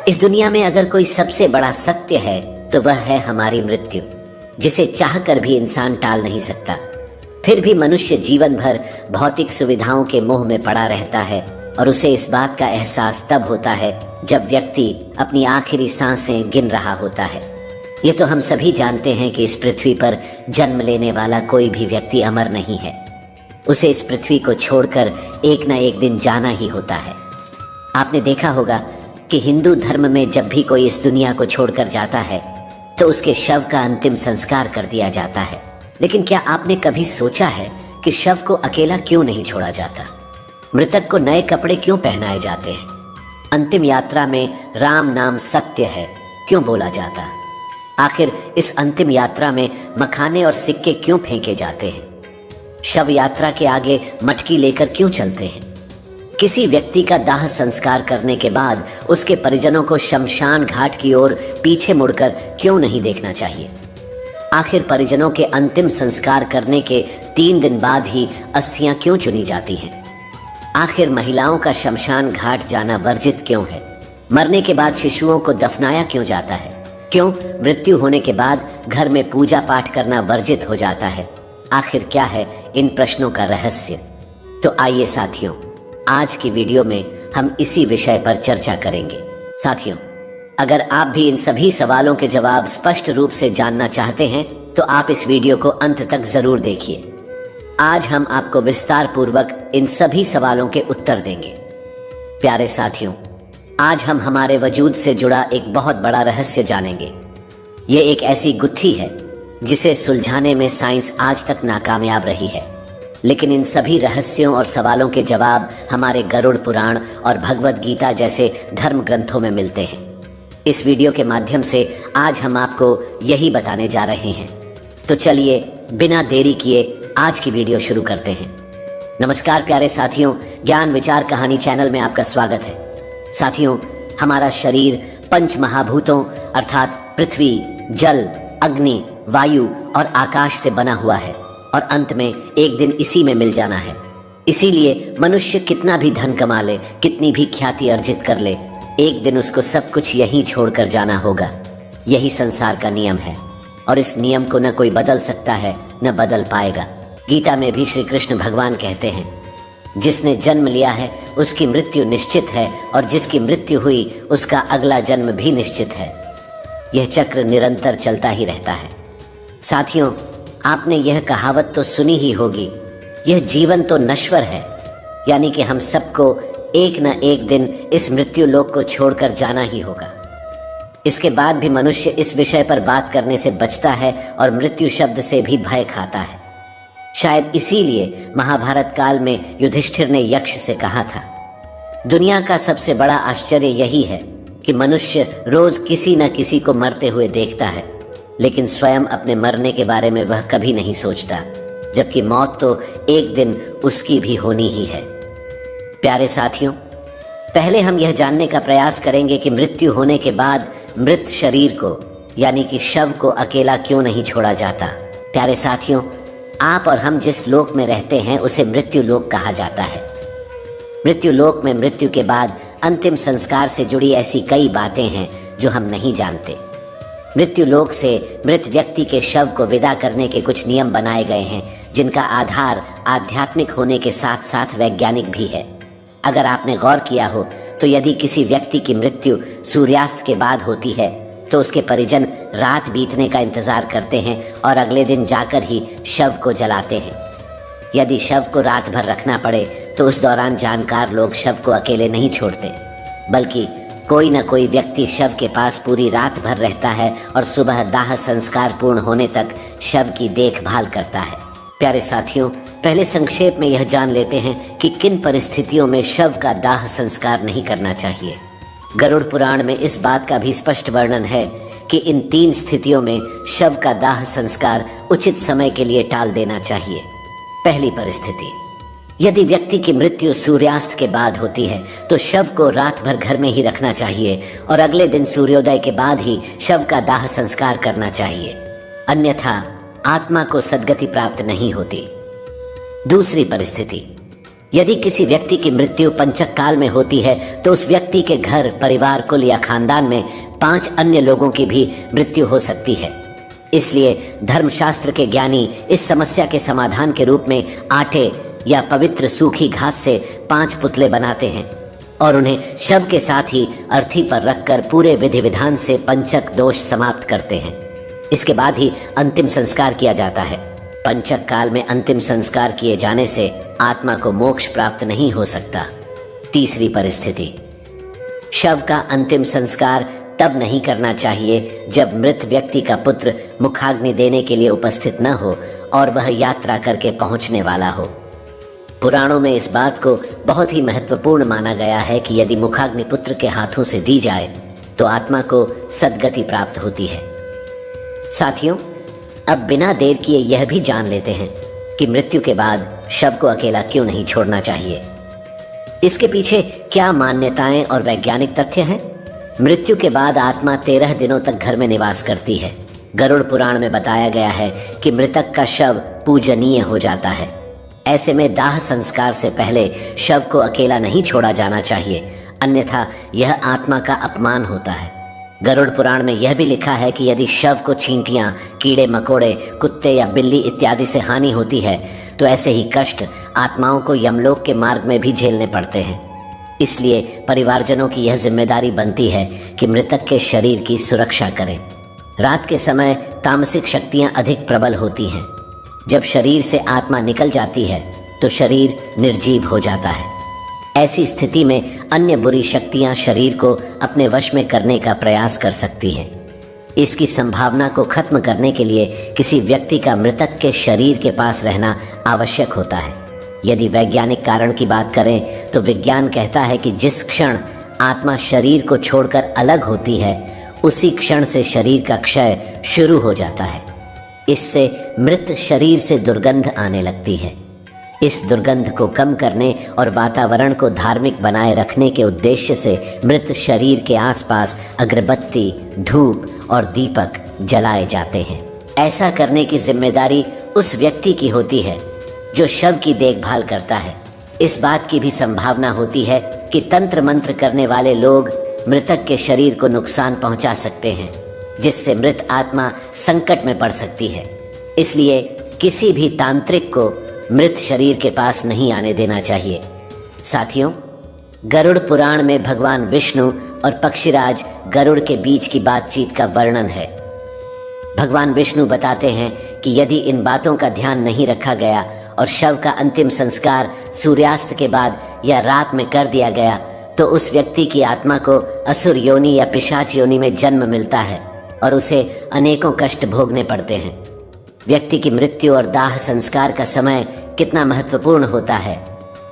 इस दुनिया में अगर कोई सबसे बड़ा सत्य है तो वह है हमारी मृत्यु, जिसे चाहकर भी इंसान टाल नहीं सकता। फिर भी मनुष्य जीवन भर भौतिक सुविधाओं के मोह में पड़ा रहता है और उसे इस बात का एहसास तब होता है जब व्यक्ति अपनी आखिरी सांसें गिन रहा होता है। ये तो हम सभी जानते हैं कि इस पृथ्वी पर जन्म लेने वाला कोई भी व्यक्ति अमर नहीं है। उसे इस पृथ्वी को छोड़कर एक न एक दिन जाना ही होता है। आपने देखा होगा कि हिंदू धर्म में जब भी कोई इस दुनिया को छोड़कर जाता है तो उसके शव का अंतिम संस्कार कर दिया जाता है। लेकिन क्या आपने कभी सोचा है कि शव को अकेला क्यों नहीं छोड़ा जाता? मृतक को नए कपड़े क्यों पहनाए जाते हैं? अंतिम यात्रा में राम नाम सत्य है क्यों बोला जाता? आखिर इस अंतिम यात्रा में मखाने और सिक्के क्यों फेंके जाते हैं? शव यात्रा के आगे मटकी लेकर क्यों चलते हैं? किसी व्यक्ति का दाह संस्कार करने के बाद उसके परिजनों को शमशान घाट की ओर पीछे मुड़कर क्यों नहीं देखना चाहिए? आखिर परिजनों के अंतिम संस्कार करने के 3 दिन बाद ही अस्थियां क्यों चुनी जाती हैं? आखिर महिलाओं का शमशान घाट जाना वर्जित क्यों है? मरने के बाद शिशुओं को दफनाया क्यों जाता है? क्यों मृत्यु होने के बाद घर में पूजा पाठ करना वर्जित हो जाता है? आखिर क्या है इन प्रश्नों का रहस्य? तो आइए साथियों, आज की वीडियो में हम इसी विषय पर चर्चा करेंगे। साथियों, अगर आप भी इन सभी सवालों के जवाब स्पष्ट रूप से जानना चाहते हैं तो आप इस वीडियो को अंत तक जरूर देखिए। आज हम आपको विस्तार पूर्वक इन सभी सवालों के उत्तर देंगे। प्यारे साथियों, आज हम हमारे वजूद से जुड़ा एक बहुत बड़ा रहस्य जानेंगे। ये एक ऐसी गुत्थी है जिसे सुलझाने में साइंस आज तक नाकामयाब रही है, लेकिन इन सभी रहस्यों और सवालों के जवाब हमारे गरुड़ पुराण और भगवद गीता जैसे धर्म ग्रंथों में मिलते हैं। इस वीडियो के माध्यम से आज हम आपको यही बताने जा रहे हैं। तो चलिए बिना देरी किए आज की वीडियो शुरू करते हैं। नमस्कार प्यारे साथियों, ज्ञान विचार कहानी चैनल में आपका स्वागत है। साथियों, हमारा शरीर 5 महाभूतों अर्थात पृथ्वी, जल, अग्नि, वायु और आकाश से बना हुआ है और अंत में एक दिन इसी में मिल जाना है। इसीलिए मनुष्य कितना भी धन कमा ले, कितनी भी ख्याति अर्जित कर ले, एक दिन उसको सब कुछ यहीं छोड़कर जाना होगा। यही संसार का नियम है और इस नियम को न कोई बदल सकता है न बदल पाएगा। गीता में भी श्री कृष्ण भगवान कहते हैं, जिसने जन्म लिया है उसकी मृत्यु निश्चित है और जिसकी मृत्यु हुई उसका अगला जन्म भी निश्चित है। यह चक्र निरंतर चलता ही रहता है। साथियों, आपने यह कहावत तो सुनी ही होगी, यह जीवन तो नश्वर है, यानी कि हम सबको एक न एक दिन इस मृत्यु लोक को छोड़कर जाना ही होगा। इसके बाद भी मनुष्य इस विषय पर बात करने से बचता है और मृत्यु शब्द से भी भय खाता है। शायद इसीलिए महाभारत काल में युधिष्ठिर ने यक्ष से कहा था, दुनिया का सबसे बड़ा आश्चर्य यही है कि मनुष्य रोज किसी न किसी को मरते हुए देखता है, लेकिन स्वयं अपने मरने के बारे में वह कभी नहीं सोचता, जबकि मौत तो एक दिन उसकी भी होनी ही है। प्यारे साथियों, पहले हम यह जानने का प्रयास करेंगे कि मृत्यु होने के बाद मृत शरीर को यानी कि शव को अकेला क्यों नहीं छोड़ा जाता। प्यारे साथियों, आप और हम जिस लोक में रहते हैं उसे मृत्यु लोक कहा जाता है। मृत्यु लोक में मृत्यु के बाद अंतिम संस्कार से जुड़ी ऐसी कई बातें हैं जो हम नहीं जानते। मृत्यु लोक से मृत व्यक्ति के शव को विदा करने के कुछ नियम बनाए गए हैं, जिनका आधार आध्यात्मिक होने के साथ साथ वैज्ञानिक भी है। अगर आपने गौर किया हो तो यदि किसी व्यक्ति की मृत्यु सूर्यास्त के बाद होती है तो उसके परिजन रात बीतने का इंतजार करते हैं और अगले दिन जाकर ही शव को जलाते हैं। यदि शव को रात भर रखना पड़े तो उस दौरान जानकार लोग शव को अकेले नहीं छोड़ते, बल्कि कोई न कोई व्यक्ति शव के पास पूरी रात भर रहता है और सुबह दाह संस्कार पूर्ण होने तक शव की देखभाल करता है। प्यारे साथियों, पहले संक्षेप में यह जान लेते हैं कि किन परिस्थितियों में शव का दाह संस्कार नहीं करना चाहिए। गरुड़ पुराण में इस बात का भी स्पष्ट वर्णन है कि इन 3 स्थितियों में शव का दाह संस्कार उचित समय के लिए टाल देना चाहिए। पहली परिस्थिति, यदि व्यक्ति की मृत्यु सूर्यास्त के बाद होती है तो शव को रात भर घर में ही रखना चाहिए और अगले दिन सूर्योदय के बाद ही शव का दाह संस्कार करना चाहिए, अन्यथा आत्मा को सद्गति प्राप्त नहीं होती। दूसरी परिस्थिति, यदि किसी व्यक्ति की मृत्यु पंचक काल में होती है तो उस व्यक्ति के घर, परिवार, कुल या खानदान में 5 अन्य लोगों की भी मृत्यु हो सकती है। इसलिए धर्मशास्त्र के ज्ञानी इस समस्या के समाधान के रूप में आटे या पवित्र सूखी घास से 5 पुतले बनाते हैं और उन्हें शव के साथ ही अर्थी पर रखकर पूरे विधि विधान से पंचक दोष समाप्त करते हैं। इसके बाद ही अंतिम संस्कार किया जाता है। पंचक काल में अंतिम संस्कार किए जाने से आत्मा को मोक्ष प्राप्त नहीं हो सकता। तीसरी परिस्थिति, शव का अंतिम संस्कार तब नहीं करना चाहिए जब मृत व्यक्ति का पुत्र मुखाग्नि देने के लिए उपस्थित न हो और वह यात्रा करके पहुंचने वाला हो। पुराणों में इस बात को बहुत ही महत्वपूर्ण माना गया है कि यदि मुखाग्नि पुत्र के हाथों से दी जाए तो आत्मा को सद्गति प्राप्त होती है। साथियों, अब बिना देर किए यह भी जान लेते हैं कि मृत्यु के बाद शव को अकेला क्यों नहीं छोड़ना चाहिए। इसके पीछे क्या मान्यताएं और वैज्ञानिक तथ्य हैं? मृत्यु के बाद आत्मा 13 दिनों तक घर में निवास करती है। गरुड़ पुराण में बताया गया है कि मृतक का शव पूजनीय हो जाता है। ऐसे में दाह संस्कार से पहले शव को अकेला नहीं छोड़ा जाना चाहिए, अन्यथा यह आत्मा का अपमान होता है। गरुड़ पुराण में यह भी लिखा है कि यदि शव को चींटियां, कीड़े मकोड़े, कुत्ते या बिल्ली इत्यादि से हानि होती है तो ऐसे ही कष्ट आत्माओं को यमलोक के मार्ग में भी झेलने पड़ते हैं। इसलिए परिवारजनों की यह जिम्मेदारी बनती है कि मृतक के शरीर की सुरक्षा करें। रात के समय तामसिक शक्तियां अधिक प्रबल होती हैं। जब शरीर से आत्मा निकल जाती है तो शरीर निर्जीव हो जाता है। ऐसी स्थिति में अन्य बुरी शक्तियां शरीर को अपने वश में करने का प्रयास कर सकती हैं। इसकी संभावना को खत्म करने के लिए किसी व्यक्ति का मृतक के शरीर के पास रहना आवश्यक होता है। यदि वैज्ञानिक कारण की बात करें तो विज्ञान कहता है कि जिस क्षण आत्मा शरीर को छोड़कर अलग होती है उसी क्षण से शरीर का क्षय शुरू हो जाता है। इससे मृत शरीर से दुर्गंध आने लगती है। इस दुर्गंध को कम करने और वातावरण को धार्मिक बनाए रखने के उद्देश्य से मृत शरीर के आसपास अगरबत्ती, धूप और दीपक जलाए जाते हैं। ऐसा करने की जिम्मेदारी उस व्यक्ति की होती है जो शव की देखभाल करता है। इस बात की भी संभावना होती है कि तंत्र मंत्र करने वाले लोग मृतक के शरीर को नुकसान पहुंचा सकते हैं, जिससे मृत आत्मा संकट में पड़ सकती है। इसलिए किसी भी तांत्रिक को मृत शरीर के पास नहीं आने देना चाहिए। साथियों, गरुड़ पुराण में भगवान विष्णु और पक्षीराज गरुड़ के बीच की बातचीत का वर्णन है। भगवान विष्णु बताते हैं कि यदि इन बातों का ध्यान नहीं रखा गया और शव का अंतिम संस्कार सूर्यास्त के बाद या रात में कर दिया गया तो उस व्यक्ति की आत्मा को असुर योनि या पिशाच योनि में जन्म मिलता है और उसे अनेकों कष्ट भोगने पड़ते हैं। व्यक्ति की मृत्यु और दाह संस्कार का समय कितना महत्वपूर्ण होता है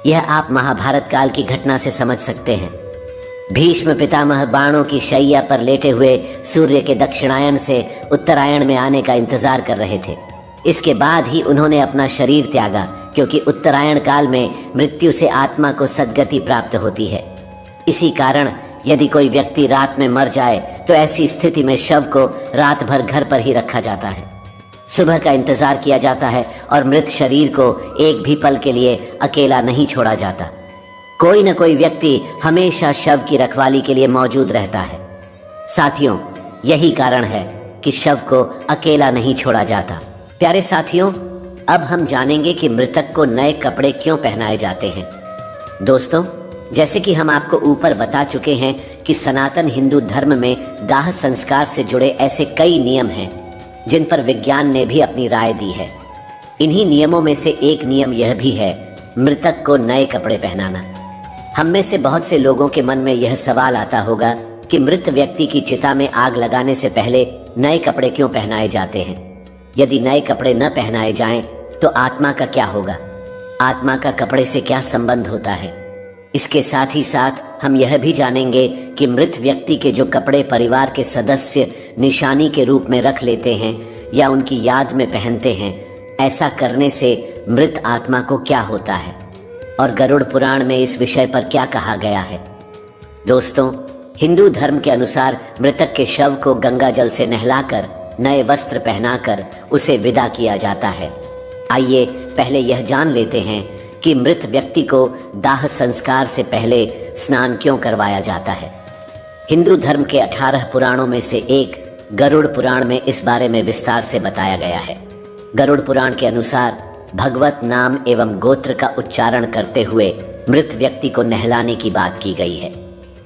यह आप महाभारत काल की घटना से समझ सकते हैं। भीष्म पितामह बाणों की शैया पर लेटे हुए सूर्य के दक्षिणायन से उत्तरायण में आने का इंतजार कर रहे थे। इसके बाद ही उन्होंने अपना शरीर त्यागा, क्योंकि उत्तरायण काल में मृत्यु से आत्मा को सद्गति प्राप्त होती है। इसी कारण यदि कोई व्यक्ति रात में मर जाए तो ऐसी स्थिति में शव को रात भर घर पर ही रखा जाता है। सुबह का इंतजार किया जाता है और मृत शरीर को एक भी पल के लिए अकेला नहीं छोड़ा जाता। कोई न कोई व्यक्ति हमेशा शव की रखवाली के लिए मौजूद रहता है। साथियों, यही कारण है कि शव को अकेला नहीं छोड़ा जाता। प्यारे साथियों, अब हम जानेंगे कि मृतक को नए कपड़े क्यों पहनाए जाते हैं। दोस्तों, जैसे कि हम आपको ऊपर बता चुके हैं कि सनातन हिंदू धर्म में दाह संस्कार से जुड़े ऐसे कई नियम हैं जिन पर विज्ञान ने भी अपनी राय दी है। इन्हीं नियमों में से एक नियम यह भी है मृतक को नए कपड़े पहनाना। हम में से बहुत से लोगों के मन में यह सवाल आता होगा कि मृत व्यक्ति की चिता में आग लगाने से पहले नए कपड़े क्यों पहनाए जाते हैं। यदि नए कपड़े न पहनाए जाएं तो आत्मा का क्या होगा? आत्मा का कपड़े से क्या संबंध होता है? इसके साथ ही साथ हम यह भी जानेंगे कि मृत व्यक्ति के जो कपड़े परिवार के सदस्य निशानी के रूप में रख लेते हैं या उनकी याद में पहनते हैं, ऐसा करने से मृत आत्मा को क्या होता है और गरुड़ पुराण में इस विषय पर क्या कहा गया है। दोस्तों, हिंदू धर्म के अनुसार मृतक के शव को गंगा जल से नहलाकर नए वस्त्र पहनाकर उसे विदा किया जाता है। आइए पहले यह जान लेते हैं कि मृत व्यक्ति को दाह संस्कार से पहले स्नान क्यों करवाया जाता है। हिंदू धर्म के 18 पुराणों में से एक गरुड़ पुराण में इस बारे में विस्तार से बताया गया है। गरुड़ पुराण के अनुसार भगवत नाम एवं गोत्र का उच्चारण करते हुए मृत व्यक्ति को नहलाने की बात की गई है,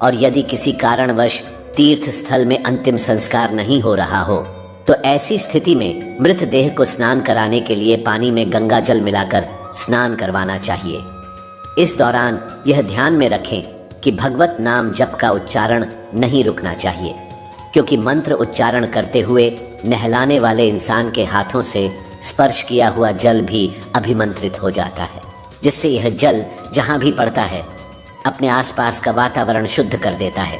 और यदि किसी कारणवश तीर्थ स्थल में अंतिम संस्कार नहीं हो रहा हो तो ऐसी स्थिति में मृत देह को स्नान कराने के लिए पानी में गंगा जल मिलाकर स्नान करवाना चाहिए। इस दौरान यह ध्यान में रखें कि भगवत नाम जप का उच्चारण नहीं रुकना चाहिए, क्योंकि मंत्र उच्चारण करते हुए नहलाने वाले इंसान के हाथों से स्पर्श किया हुआ जल भी अभिमंत्रित हो जाता है, जिससे यह जल जहाँ भी पड़ता है अपने आसपास का वातावरण शुद्ध कर देता है।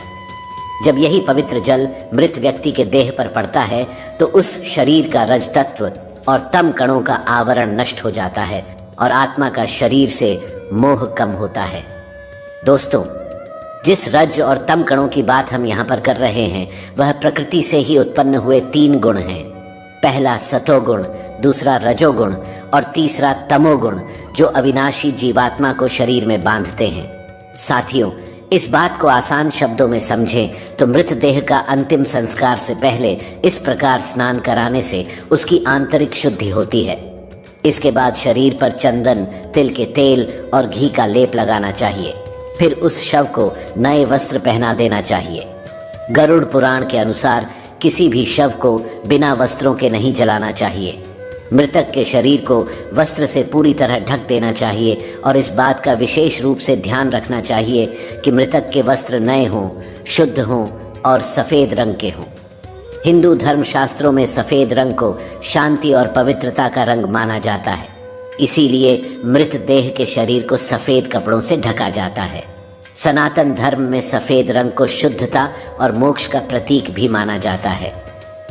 जब यही पवित्र जल मृत व्यक्ति के देह पर पड़ता है तो उस शरीर का रज तत्व और तम कणों का आवरण नष्ट हो जाता है और आत्मा का शरीर से मोह कम होता है। दोस्तों, जिस रज और तम कणों की बात हम यहाँ पर कर रहे हैं वह प्रकृति से ही उत्पन्न हुए 3 गुण हैं। पहला सतोगुण, दूसरा रजोगुण और तीसरा तमोगुण, जो अविनाशी जीवात्मा को शरीर में बांधते हैं। साथियों, इस बात को आसान शब्दों में समझें तो मृतदेह का अंतिम संस्कार से पहले इस प्रकार स्नान कराने से उसकी आंतरिक शुद्धि होती है। इसके बाद शरीर पर चंदन, तिल के तेल और घी का लेप लगाना चाहिए। फिर उस शव को नए वस्त्र पहना देना चाहिए। गरुड़ पुराण के अनुसार किसी भी शव को बिना वस्त्रों के नहीं जलाना चाहिए। मृतक के शरीर को वस्त्र से पूरी तरह ढक देना चाहिए और इस बात का विशेष रूप से ध्यान रखना चाहिए कि मृतक के वस्त्र नए हों, शुद्ध हों और सफ़ेद रंग के हों। हिंदू धर्मशास्त्रों में सफ़ेद रंग को शांति और पवित्रता का रंग माना जाता है, इसीलिए मृत देह के शरीर को सफ़ेद कपड़ों से ढका जाता है। सनातन धर्म में सफ़ेद रंग को शुद्धता और मोक्ष का प्रतीक भी माना जाता है।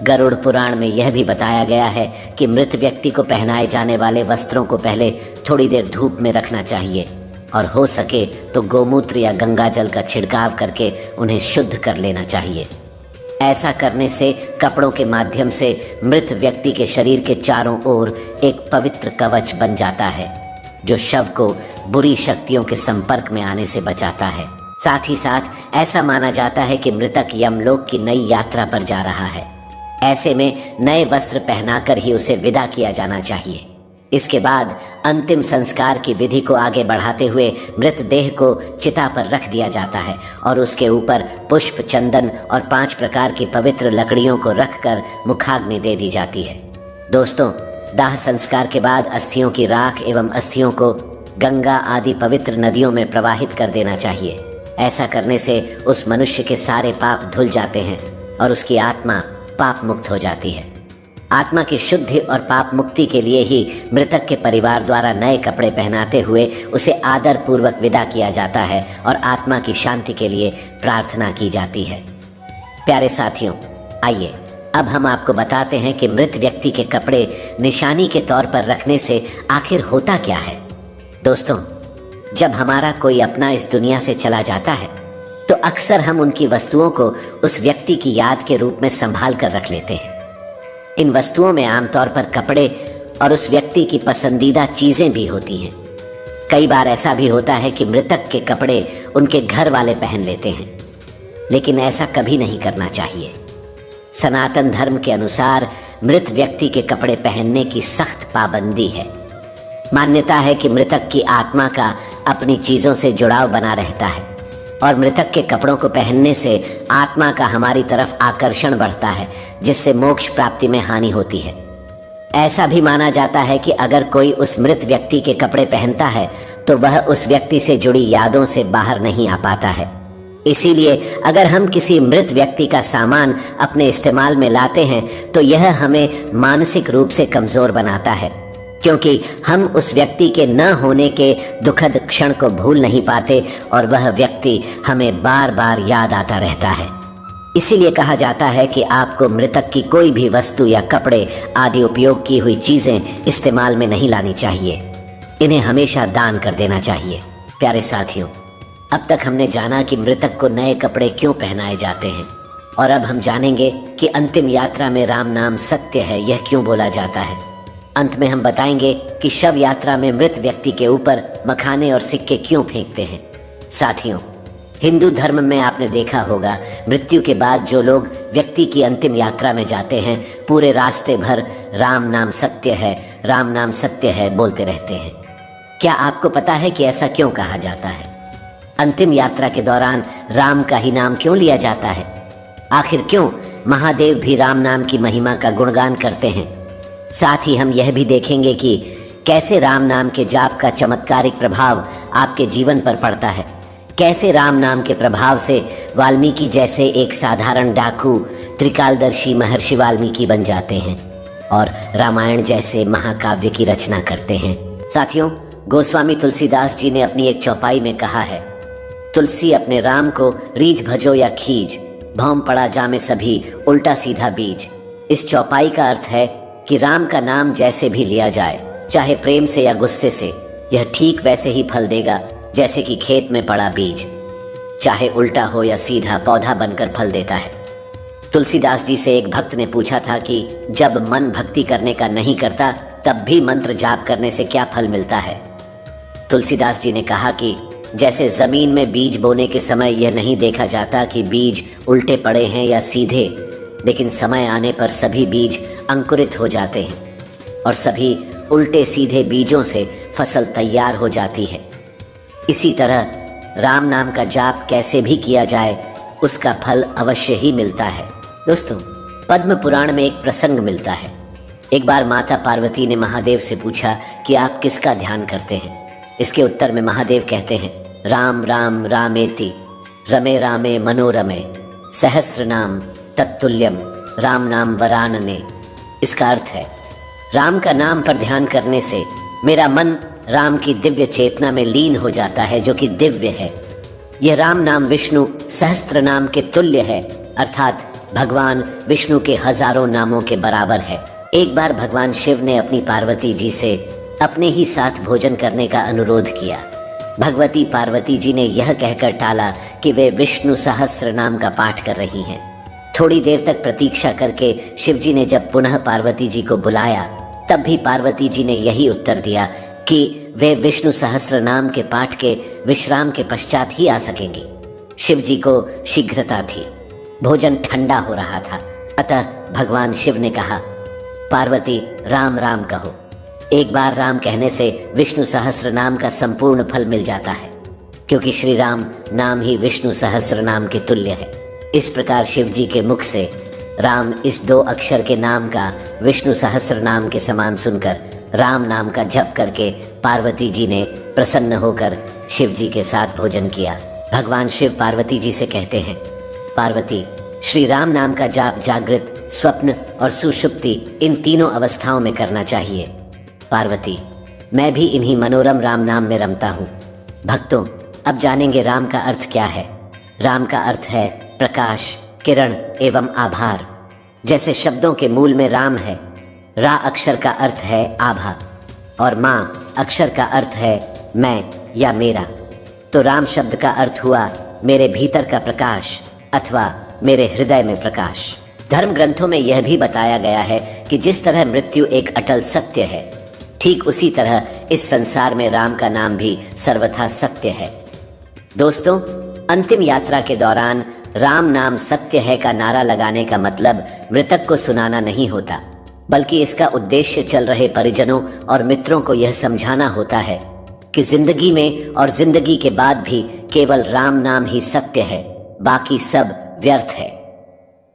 गरुड़ पुराण में यह भी बताया गया है कि मृत व्यक्ति को पहनाए जाने वाले वस्त्रों को पहले थोड़ी देर धूप में रखना चाहिए और हो सके तो गोमूत्र या गंगा जल का छिड़काव करके उन्हें शुद्ध कर लेना चाहिए। ऐसा करने से कपड़ों के माध्यम से मृत व्यक्ति के शरीर के चारों ओर एक पवित्र कवच बन जाता है, जो शव को बुरी शक्तियों के संपर्क में आने से बचाता है। साथ ही साथ ऐसा माना जाता है कि मृतक यमलोक की नई यात्रा पर जा रहा है। ऐसे में नए वस्त्र पहनाकर ही उसे विदा किया जाना चाहिए। इसके बाद अंतिम संस्कार की विधि को आगे बढ़ाते हुए मृतदेह को चिता पर रख दिया जाता है और उसके ऊपर पुष्प, चंदन और 5 प्रकार की पवित्र लकड़ियों को रखकर मुखाग्नि दे दी जाती है। दोस्तों, दाह संस्कार के बाद अस्थियों की राख एवं अस्थियों को गंगा आदि पवित्र नदियों में प्रवाहित कर देना चाहिए। ऐसा करने से उस मनुष्य के सारे पाप धुल जाते हैं और उसकी आत्मा पाप मुक्त हो जाती है। आत्मा की शुद्धि और पाप मुक्ति के लिए ही मृतक के परिवार द्वारा नए कपड़े पहनाते हुए उसे आदर पूर्वक विदा किया जाता है और आत्मा की शांति के लिए प्रार्थना की जाती है। प्यारे साथियों, आइए अब हम आपको बताते हैं कि मृत व्यक्ति के कपड़े निशानी के तौर पर रखने से आखिर होता क्या है। दोस्तों, जब हमारा कोई अपना इस दुनिया से चला जाता है तो अक्सर हम उनकी वस्तुओं को उस व्यक्ति की याद के रूप में संभाल कर रख लेते हैं। इन वस्तुओं में आमतौर पर कपड़े और उस व्यक्ति की पसंदीदा चीज़ें भी होती हैं। कई बार ऐसा भी होता है कि मृतक के कपड़े उनके घर वाले पहन लेते हैं, लेकिन ऐसा कभी नहीं करना चाहिए। सनातन धर्म के अनुसार मृत व्यक्ति के कपड़े पहनने की सख्त पाबंदी है। मान्यता है कि मृतक की आत्मा का अपनी चीज़ों से जुड़ाव बना रहता है और मृतक के कपड़ों को पहनने से आत्मा का हमारी तरफ आकर्षण बढ़ता है, जिससे मोक्ष प्राप्ति में हानि होती है। ऐसा भी माना जाता है कि अगर कोई उस मृत व्यक्ति के कपड़े पहनता है तो वह उस व्यक्ति से जुड़ी यादों से बाहर नहीं आ पाता है। इसीलिए अगर हम किसी मृत व्यक्ति का सामान अपने इस्तेमाल में लाते हैं तो यह हमें मानसिक रूप से कमज़ोर बनाता है, क्योंकि हम उस व्यक्ति के न होने के दुखद क्षण को भूल नहीं पाते और वह व्यक्ति हमें बार बार याद आता रहता है। इसीलिए कहा जाता है कि आपको मृतक की कोई भी वस्तु या कपड़े आदि उपयोग की हुई चीज़ें इस्तेमाल में नहीं लानी चाहिए। इन्हें हमेशा दान कर देना चाहिए। प्यारे साथियों, अब तक हमने जाना कि मृतक को नए कपड़े क्यों पहनाए जाते हैं, और अब हम जानेंगे कि अंतिम यात्रा में राम नाम सत्य है, यह क्यों बोला जाता है। अंत में हम बताएंगे कि शव यात्रा में मृत व्यक्ति के ऊपर मखाने और सिक्के क्यों फेंकते हैं। साथियों, हिंदू धर्म में आपने देखा होगा, मृत्यु के बाद जो लोग व्यक्ति की अंतिम यात्रा में जाते हैं, पूरे रास्ते भर राम नाम सत्य है, राम नाम सत्य है बोलते रहते हैं। क्या आपको पता है कि ऐसा क्यों कहा जाता है? अंतिम यात्रा के दौरान राम का ही नाम क्यों लिया जाता है? आखिर क्यों महादेव भी राम नाम की महिमा का गुणगान करते हैं? साथ ही हम यह भी देखेंगे कि कैसे राम नाम के जाप का चमत्कारिक प्रभाव आपके जीवन पर पड़ता है। कैसे राम नाम के प्रभाव से वाल्मीकि जैसे एक साधारण डाकू त्रिकालदर्शी महर्षि वाल्मीकि बन जाते हैं और रामायण जैसे महाकाव्य की रचना करते हैं। साथियों, गोस्वामी तुलसीदास जी ने अपनी एक चौपाई में कहा है, तुलसी अपने राम को रीझ भजो या खींच, भौम पड़ा जामे सभी उल्टा सीधा बीज। इस चौपाई का अर्थ है कि राम का नाम जैसे भी लिया जाए, चाहे प्रेम से या गुस्से से, यह ठीक वैसे ही फल देगा जैसे कि खेत में पड़ा बीज, चाहे उल्टा हो या सीधा पौधा बनकर फल देता है। तुलसीदास जी से एक भक्त ने पूछा था कि जब मन भक्ति करने का नहीं करता तब भी मंत्र जाप करने से क्या फल मिलता है? तुलसीदास जी ने कहा कि जैसे जमीन में बीज बोने के समय यह नहीं देखा जाता कि बीज उल्टे पड़े हैं या सीधे, लेकिन समय आने पर सभी बीज अंकुरित हो जाते हैं और सभी उल्टे सीधे बीजों से फसल तैयार हो जाती है। इसी तरह राम नाम का जाप कैसे भी किया जाए, उसका फल अवश्य ही मिलता है। दोस्तों, पद्म पुराण में एक प्रसंग मिलता है। एक बार माता पार्वती ने महादेव से पूछा कि आप किसका ध्यान करते हैं? इसके उत्तर में महादेव कहते हैं, राम राम रामेति रमे रामे मनोरमे सहस्र नाम तत्तुल्यम राम नाम वरानने। इसका अर्थ है, राम का नाम पर ध्यान करने से मेरा मन राम की दिव्य चेतना में लीन हो जाता है जो कि दिव्य है। यह राम नाम विष्णु सहस्त्र नाम के तुल्य है, अर्थात भगवान विष्णु के हजारों नामों के बराबर है। एक बार भगवान शिव ने अपनी पार्वती जी से अपने ही साथ भोजन करने का अनुरोध किया। भगवती पार्वती जी ने यह कहकर टाला कि वे विष्णु सहस्त्र नाम का पाठ कर रही हैं। थोड़ी देर तक प्रतीक्षा करके शिव जी ने जब पुनः पार्वती जी को बुलाया, तब भी पार्वती जी ने यही उत्तर दिया कि वे विष्णु सहस्त्र नाम के पाठ के विश्राम के पश्चात ही आ सकेंगी। शिव जी को शीघ्रता थी, भोजन ठंडा हो रहा था, अतः भगवान शिव ने कहा, पार्वती राम राम कहो। एक बार राम कहने से विष्णु सहस्त्र नाम का संपूर्ण फल मिल जाता है, क्योंकि श्री राम नाम ही विष्णु सहस्त्र नाम के तुल्य है। इस प्रकार शिव जी के मुख से राम इस 2 अक्षर के नाम का विष्णु सहस्त्र नाम के समान सुनकर राम नाम का जप करके पार्वती जी ने प्रसन्न होकर शिव जी के साथ भोजन किया। भगवान शिव पार्वती जी से कहते हैं, पार्वती, श्री राम नाम का जाप जागृत, स्वप्न और सुषुप्ति इन तीनों अवस्थाओं में करना चाहिए। पार्वती, मैं भी इन्हीं मनोरम राम नाम में रमता हूँ। भक्तों, अब जानेंगे राम का अर्थ क्या है। राम का अर्थ है प्रकाश, किरण एवं आभार। जैसे शब्दों के मूल में राम है, रा अक्षर का अर्थ है आभा और माँ अक्षर का अर्थ है मैं या मेरा, तो राम शब्द का अर्थ हुआ मेरे भीतर का प्रकाश अथवा मेरे हृदय में प्रकाश। धर्म ग्रंथों में यह भी बताया गया है कि जिस तरह मृत्यु एक अटल सत्य है, ठीक उसी तरह इस संसार में राम का नाम भी सर्वथा सत्य है। दोस्तों, अंतिम यात्रा के दौरान राम नाम सत्य है का नारा लगाने का मतलब मृतक को सुनाना नहीं होता, बल्कि इसका उद्देश्य चल रहे परिजनों और मित्रों को यह समझाना होता है कि जिंदगी में और जिंदगी के बाद भी केवल राम नाम ही सत्य है, बाकी सब व्यर्थ है।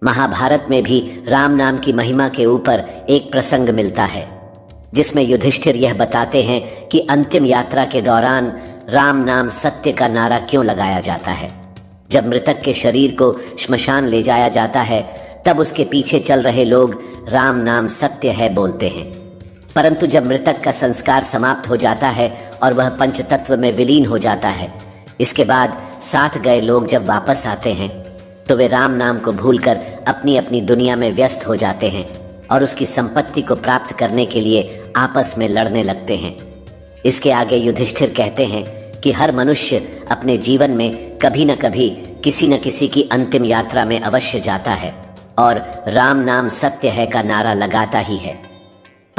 महाभारत में भी राम नाम की महिमा के ऊपर एक प्रसंग मिलता है, जिसमें युधिष्ठिर यह बताते हैं कि अंतिम यात्रा के दौरान राम नाम सत्य का नारा क्यों लगाया जाता है। जब मृतक के शरीर को श्मशान ले जाया जाता है, तब उसके पीछे चल रहे लोग राम नाम सत्य है बोलते हैं, परंतु जब मृतक का संस्कार समाप्त हो जाता है और वह पंचतत्व में विलीन हो जाता है, इसके बाद साथ गए लोग जब वापस आते हैं तो वे राम नाम को भूलकर अपनी अपनी दुनिया में व्यस्त हो जाते हैं और उसकी संपत्ति को प्राप्त करने के लिए आपस में लड़ने लगते हैं। इसके आगे युधिष्ठिर कहते हैं कि हर मनुष्य अपने जीवन में कभी न कभी किसी न किसी की अंतिम यात्रा में अवश्य जाता है और राम नाम सत्य है का नारा लगाता ही है।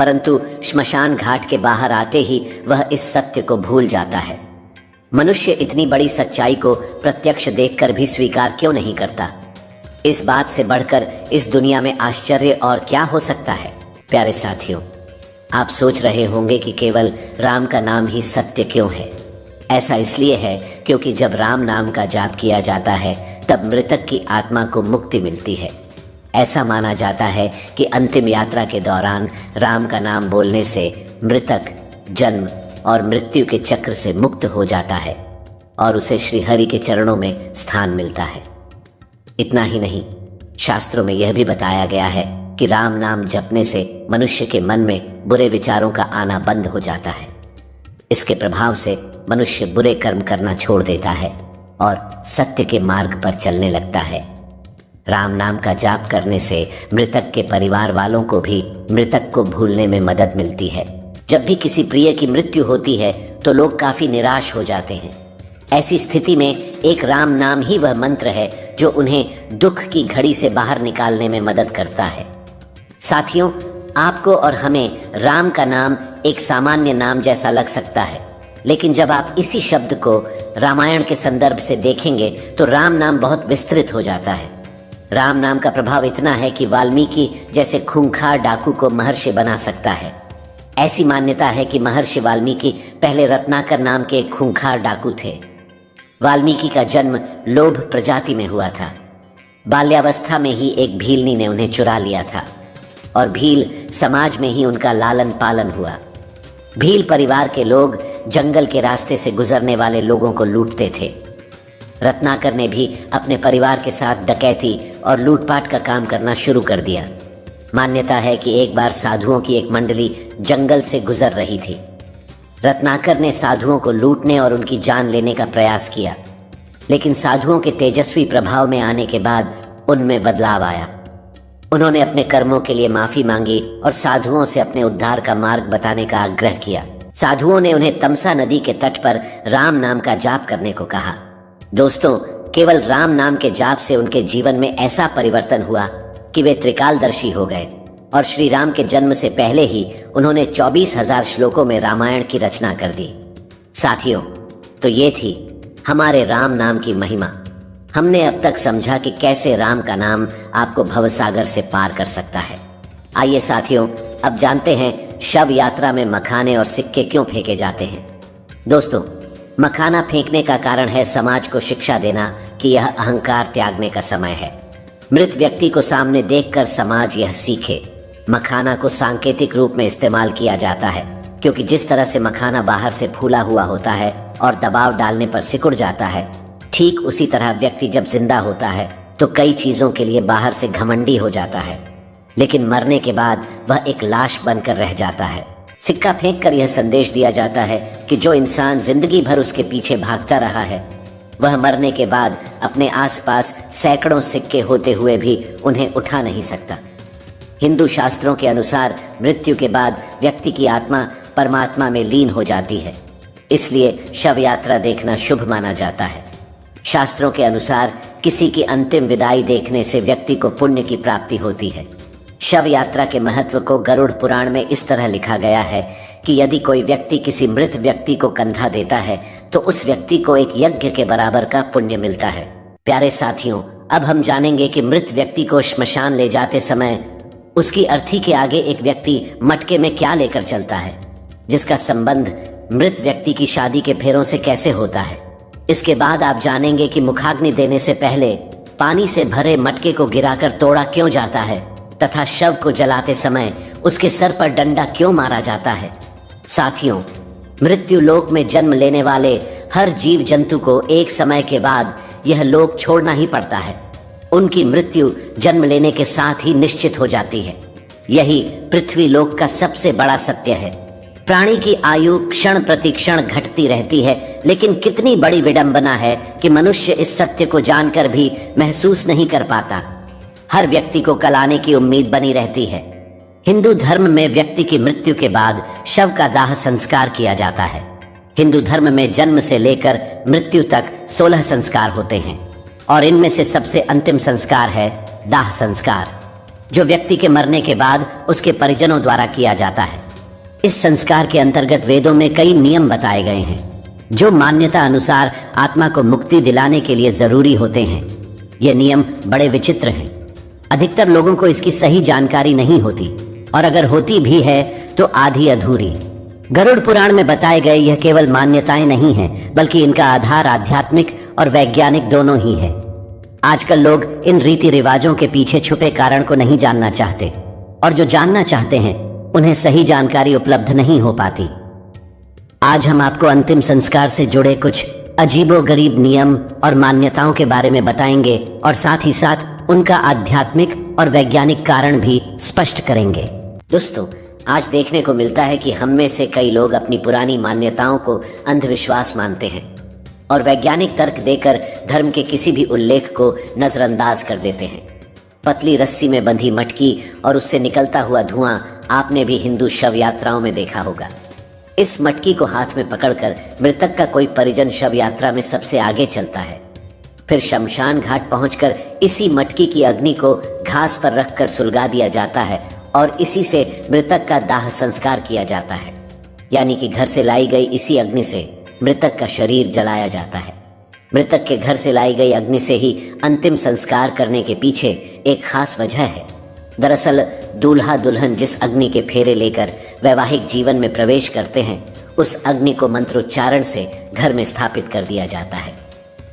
परंतु श्मशान घाट के बाहर आते ही वह इस सत्य को भूल जाता है। मनुष्य इतनी बड़ी सच्चाई को प्रत्यक्ष देखकर भी स्वीकार क्यों नहीं करता? इस बात से बढ़कर इस दुनिया में आश्चर्य और क्या हो सकता है? प्यारे साथियों, आप सोच रहे होंगे कि केवल राम का नाम ही सत्य क्यों है। ऐसा इसलिए है क्योंकि जब राम नाम का जाप किया जाता है तब मृतक की आत्मा को मुक्ति मिलती है। ऐसा माना जाता है कि अंतिम यात्रा के दौरान राम का नाम बोलने से मृतक जन्म और मृत्यु के चक्र से मुक्त हो जाता है और उसे श्री हरि के चरणों में स्थान मिलता है। इतना ही नहीं, शास्त्रों में यह भी बताया गया है कि राम नाम जपने से मनुष्य के मन में बुरे विचारों का आना बंद हो जाता है। इसके प्रभाव से मनुष्य बुरे कर्म करना छोड़ देता है और सत्य के मार्ग पर चलने लगता है। राम नाम का जाप करने से मृतक के परिवार वालों को भी मृतक को भूलने में मदद मिलती है। जब भी किसी प्रिय की मृत्यु होती है तो लोग काफी निराश हो जाते हैं। ऐसी स्थिति में एक राम नाम ही वह मंत्र है जो उन्हें दुख की घड़ी से बाहर निकालने में मदद करता है। साथियों, आपको और हमें राम का नाम एक सामान्य नाम जैसा लग सकता है, लेकिन जब आप इसी शब्द को रामायण के संदर्भ से देखेंगे तो राम नाम बहुत विस्तृत हो जाता है। राम नाम का प्रभाव इतना है कि वाल्मीकि जैसे खूंखार डाकू को महर्षि बना सकता है। ऐसी मान्यता है कि महर्षि वाल्मीकि पहले रत्नाकर नाम के एक खूंखार डाकू थे। वाल्मीकि का जन्म लोभ प्रजाति में हुआ था। बाल्यावस्था में ही एक भीलनी ने उन्हें चुरा लिया था और भील समाज में ही उनका लालन पालन हुआ। भील परिवार के लोग जंगल के रास्ते से गुजरने वाले लोगों को लूटते थे। रत्नाकर ने भी अपने परिवार के साथ डकैती और लूटपाट का काम करना शुरू कर दिया। मान्यता है कि एक बार साधुओं की एक मंडली जंगल से गुजर रही थी। रत्नाकर ने साधुओं को लूटने और उनकी जान लेने का प्रयास किया, लेकिन साधुओं के तेजस्वी प्रभाव में आने के बाद उनमें बदलाव आया। उन्होंने अपने कर्मों के लिए माफी मांगी और साधुओं से अपने उद्धार का मार्ग बताने का आग्रह किया। साधुओं ने उन्हें तमसा नदी के तट पर राम नाम का जाप करने को कहा। दोस्तों, केवल राम नाम के जाप से उनके जीवन में ऐसा परिवर्तन हुआ कि वे त्रिकालदर्शी हो गए और श्री राम के जन्म से पहले ही उन्होंने 24,000 श्लोकों में रामायण की रचना कर दी। साथियों, तो ये थी हमारे राम नाम की महिमा। हमने अब तक समझा कि कैसे राम का नाम आपको भवसागर से पार कर सकता है। आइए साथियों, अब जानते हैं शव यात्रा में मखाने और सिक्के क्यों फेंके जाते हैं। दोस्तों, मखाना फेंकने का कारण है समाज को शिक्षा देना कि यह अहंकार त्यागने का समय है। मृत व्यक्ति को सामने देखकर समाज यह सीखे। मखाना को सांकेतिक रूप में इस्तेमाल किया जाता है, क्योंकि जिस तरह से मखाना बाहर से फूला हुआ होता है और दबाव डालने पर सिकुड़ जाता है, ठीक उसी तरह व्यक्ति जब जिंदा होता है तो कई चीजों के लिए बाहर से घमंडी हो जाता है, लेकिन मरने के बाद वह एक लाश बनकर रह जाता है। सिक्का फेंककर यह संदेश दिया जाता है कि जो इंसान जिंदगी भर उसके पीछे भागता रहा है, वह मरने के बाद अपने आसपास सैकड़ों सिक्के होते हुए भी उन्हें उठा नहीं सकता। हिंदू शास्त्रों के अनुसार मृत्यु के बाद व्यक्ति की आत्मा परमात्मा में लीन हो जाती है, इसलिए शव यात्रा देखना शुभ माना जाता है। शास्त्रों के अनुसार किसी की अंतिम विदाई देखने से व्यक्ति को पुण्य की प्राप्ति होती है। शव यात्रा के महत्व को गरुड़ पुराण में इस तरह लिखा गया है कि यदि कोई व्यक्ति किसी मृत व्यक्ति को कंधा देता है तो उस व्यक्ति को एक यज्ञ के बराबर का पुण्य मिलता है। प्यारे साथियों, अब हम जानेंगे कि मृत व्यक्ति को श्मशान ले जाते समय उसकी अर्थी के आगे एक व्यक्ति मटके में क्या लेकर चलता है, जिसका संबंध मृत व्यक्ति की शादी के फेरों से कैसे होता है। इसके बाद आप जानेंगे कि मुखाग्नि देने से पहले पानी से भरे मटके को गिराकर तोड़ा क्यों जाता है तथा शव को जलाते समय उसके सर पर डंडा क्यों मारा जाता है। साथियों, मृत्यु लोक में जन्म लेने वाले हर जीव जंतु को एक समय के बाद यह लोक छोड़ना ही पड़ता है। उनकी मृत्यु जन्म लेने के साथ ही निश्चित हो जाती है। यही पृथ्वी लोक का सबसे बड़ा सत्य है। प्राणी की आयु क्षण प्रति क्षण घटती रहती है, लेकिन कितनी बड़ी विडंबना है कि मनुष्य इस सत्य को जानकर भी महसूस नहीं कर पाता। हर व्यक्ति को कल आने की उम्मीद बनी रहती है। हिंदू धर्म में व्यक्ति की मृत्यु के बाद शव का दाह संस्कार किया जाता है। हिंदू धर्म में जन्म से लेकर मृत्यु तक 16 संस्कार होते हैं और इनमें से सबसे अंतिम संस्कार है दाह संस्कार। जो व्यक्ति के मरने के बाद उसके परिजनों द्वारा किया जाता है। इस संस्कार के अंतर्गत वेदों में कई नियम बताए गए हैं जो मान्यता अनुसार आत्मा को मुक्ति दिलाने के लिए जरूरी होते हैं। ये नियम बड़े विचित्र हैं। अधिकतर लोगों को इसकी सही जानकारी नहीं होती, और अगर होती भी है तो आधी अधूरी। गरुड़ पुराण में बताए गए यह केवल मान्यताएं नहीं हैं, बल्कि इनका आधार आध्यात्मिक और वैज्ञानिक दोनों ही है। आजकल लोग इन रीति रिवाजों के पीछे छुपे कारण को नहीं जानना चाहते, और जो जानना चाहते हैं उन्हें सही जानकारी उपलब्ध नहीं हो पाती। आज हम आपको अंतिम संस्कार से जुड़े कुछ अजीबोगरीब नियम और मान्यताओं के बारे में बताएंगे, और साथ ही साथ उनका आध्यात्मिक और वैज्ञानिक कारण भी स्पष्ट करेंगे। दोस्तों, आज देखने को मिलता है कि हम में से कई लोग अपनी पुरानी मान्यताओं को अंधविश्वास मानते हैं और वैज्ञानिक तर्क देकर धर्म के किसी भी उल्लेख को नजरअंदाज कर देते हैं। पतली रस्सी में बंधी मटकी और उससे निकलता हुआ धुआं आपने भी हिंदू शव यात्राओं में देखा होगा। इस मटकी को हाथ में पकड़कर मृतक का कोई परिजन शव यात्रा में सबसे आगे चलता है। फिर शमशान घाट पहुंचकर इसी मटकी की अग्नि को घास पर रखकर सुलगा दिया जाता है और इसी से मृतक का दाह संस्कार किया जाता है। यानी कि घर से लाई गई इसी अग्नि से मृतक का शरीर जलाया जाता है। मृतक के घर से लाई गई अग्नि से ही अंतिम संस्कार करने के पीछे एक खास वजह है। दरअसल दूल्हा दुल्हन जिस अग्नि के फेरे लेकर वैवाहिक जीवन में प्रवेश करते हैं, उस अग्नि को मंत्रोच्चारण से घर में स्थापित कर दिया जाता है।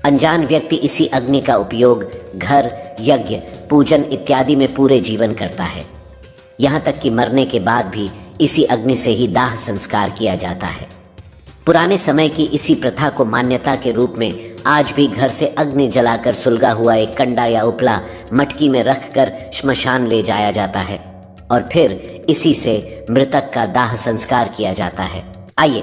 अनजान व्यक्ति इसी अग्नि का उपयोग घर, यज्ञ, पूजन इत्यादि में पूरे जीवन करता है। यहाँ तक कि मरने के बाद भी इसी अग्नि से ही दाह संस्कार किया जाता है। पुराने समय की इसी प्रथा को मान्यता के रूप में आज भी घर से अग्नि जलाकर सुलगा हुआ एक कंडा या उपला मटकी में रखकर श्मशान ले जाया जाता है और फिर इसी से मृतक का दाह संस्कार किया जाता है। आइए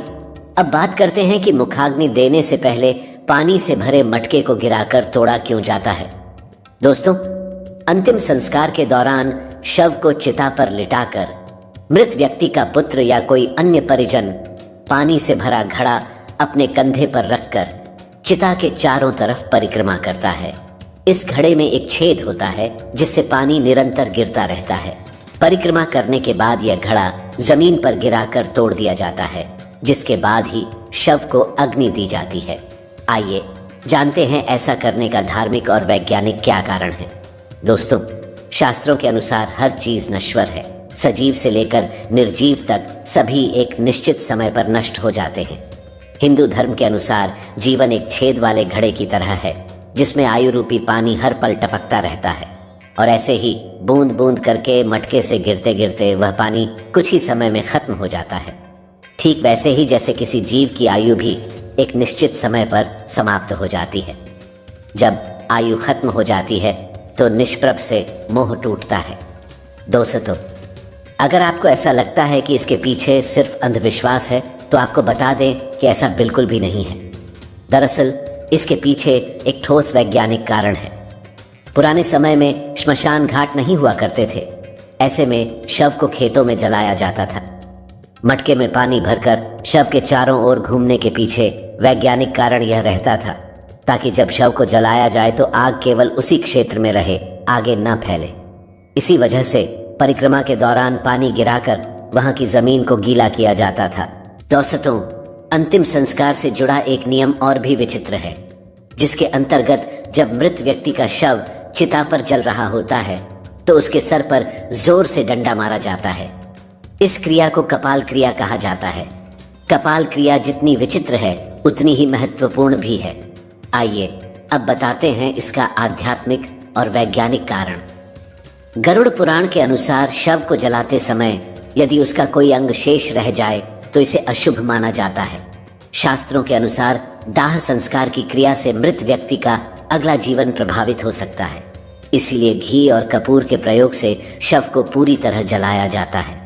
अब बात करते हैं कि मुखाग्नि देने से पहले पानी से भरे मटके को गिराकर तोड़ा क्यों जाता है। दोस्तों, अंतिम संस्कार के दौरान शव को चिता पर लिटाकर मृत व्यक्ति का पुत्र या कोई अन्य परिजन पानी से भरा घड़ा अपने कंधे पर रखकर चिता के चारों तरफ परिक्रमा करता है। इस घड़े में एक छेद होता है जिससे पानी निरंतर गिरता रहता है। परिक्रमा करने के बाद यह घड़ा जमीन पर गिराकर तोड़ दिया जाता है, जिसके बाद ही शव को अग्नि दी जाती है। आइए जानते हैं ऐसा करने का धार्मिक और वैज्ञानिक क्या कारण है। दोस्तों, शास्त्रों के अनुसार हर चीज नश्वर है। सजीव से लेकर निर्जीव तक सभी एक निश्चित समय पर नष्ट हो जाते हैं। हिंदू धर्म के अनुसार जीवन एक छेद वाले घड़े की तरह है जिसमें आयु रूपी पानी हर पल टपकता रहता है, और ऐसे ही बूंद बूंद करके मटके से गिरते गिरते वह पानी कुछ ही समय में खत्म हो जाता है। ठीक वैसे ही जैसे किसी जीव की आयु भी एक निश्चित समय पर समाप्त हो जाती है। जब आयु खत्म हो जाती है तो निष्प्रभ से मोह टूटता है। दोस्तों, अगर आपको ऐसा लगता है कि इसके पीछे सिर्फ अंधविश्वास है तो आपको बता दें कि ऐसा बिल्कुल भी नहीं है। दरअसल इसके पीछे एक ठोस वैज्ञानिक कारण है। पुराने समय में श्मशान घाट नहीं हुआ करते थे। ऐसे में शव को खेतों में जलाया जाता था। मटके में पानी भरकर शव के चारों ओर घूमने के पीछे वैज्ञानिक कारण यह रहता था ताकि जब शव को जलाया जाए तो आग केवल उसी क्षेत्र में रहे, आगे न फैले। इसी वजह से परिक्रमा के दौरान पानी गिराकर वहां की जमीन को गीला किया जाता था। दोस्तों, अंतिम संस्कार से जुड़ा एक नियम और भी विचित्र है, जिसके अंतर्गत जब मृत व्यक्ति का शव चिता पर जल रहा होता है तो उसके सर पर जोर से डंडा मारा जाता है। इस क्रिया को कपाल क्रिया कहा जाता है। कपाल क्रिया जितनी विचित्र है उतनी ही महत्वपूर्ण भी है। आइए अब बताते हैं इसका आध्यात्मिक और वैज्ञानिक कारण। गरुड़ पुराण के अनुसार शव को जलाते समय यदि उसका कोई अंग शेष रह जाए तो इसे अशुभ माना जाता है। शास्त्रों के अनुसार दाह संस्कार की क्रिया से मृत व्यक्ति का अगला जीवन प्रभावित हो सकता है। इसीलिए घी और कपूर के प्रयोग से शव को पूरी तरह जलाया जाता है।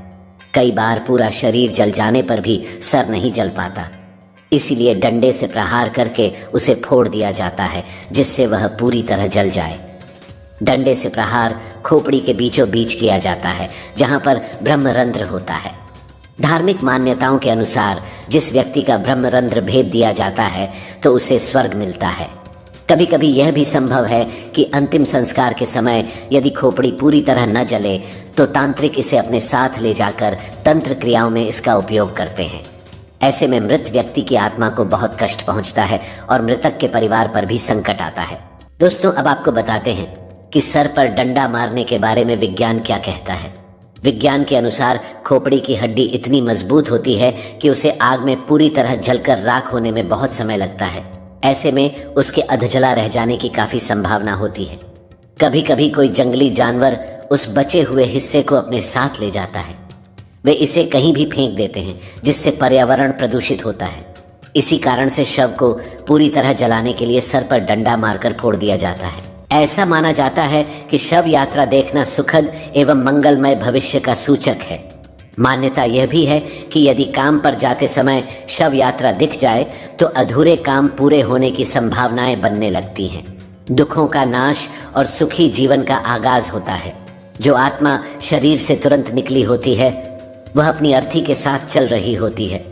कई बार पूरा शरीर जल जाने पर भी सर नहीं जल पाता, इसीलिए डंडे से प्रहार करके उसे फोड़ दिया जाता है जिससे वह पूरी तरह जल जाए। डंडे से प्रहार खोपड़ी के बीचों बीच किया जाता है जहां पर ब्रह्मरंध्र होता है। धार्मिक मान्यताओं के अनुसार जिस व्यक्ति का ब्रह्मरंध्र भेद दिया जाता है तो उसे स्वर्ग मिलता है। कभी कभी यह भी संभव है कि अंतिम संस्कार के समय यदि खोपड़ी पूरी तरह न जले तो तांत्रिक इसे अपने साथ ले जाकर तंत्र क्रियाओं में इसका उपयोग करते हैं। ऐसे में मृत व्यक्ति की आत्मा को बहुत कष्ट पहुंचता है और मृतक के परिवार पर भी संकट आता है। दोस्तों, अब आपको बताते हैं कि सर पर डंडा मारने के बारे में विज्ञान क्या कहता है। विज्ञान के अनुसार खोपड़ी की हड्डी इतनी मजबूत होती है कि उसे आग में पूरी तरह जलकर राख होने में बहुत समय लगता है। ऐसे में उसके अधजला रह जाने की काफी संभावना होती है। कभी कभी कोई जंगली जानवर उस बचे हुए हिस्से को अपने साथ ले जाता है। वे इसे कहीं भी फेंक देते हैं, जिससे पर्यावरण प्रदूषित होता है। इसी कारण से शव को पूरी तरह जलाने के लिए सर पर डंडा मारकर फोड़ दिया जाता है। ऐसा माना जाता है कि शव यात्रा देखना सुखद एवं मंगलमय भविष्य का सूचक है। मान्यता यह भी है कि यदि काम पर जाते समय शव यात्रा दिख जाए तो अधूरे काम पूरे होने की संभावनाएं बनने लगती हैं। दुखों का नाश और सुखी जीवन का आगाज होता है। जो आत्मा शरीर से तुरंत निकली होती है वह अपनी अर्थी के साथ चल रही होती है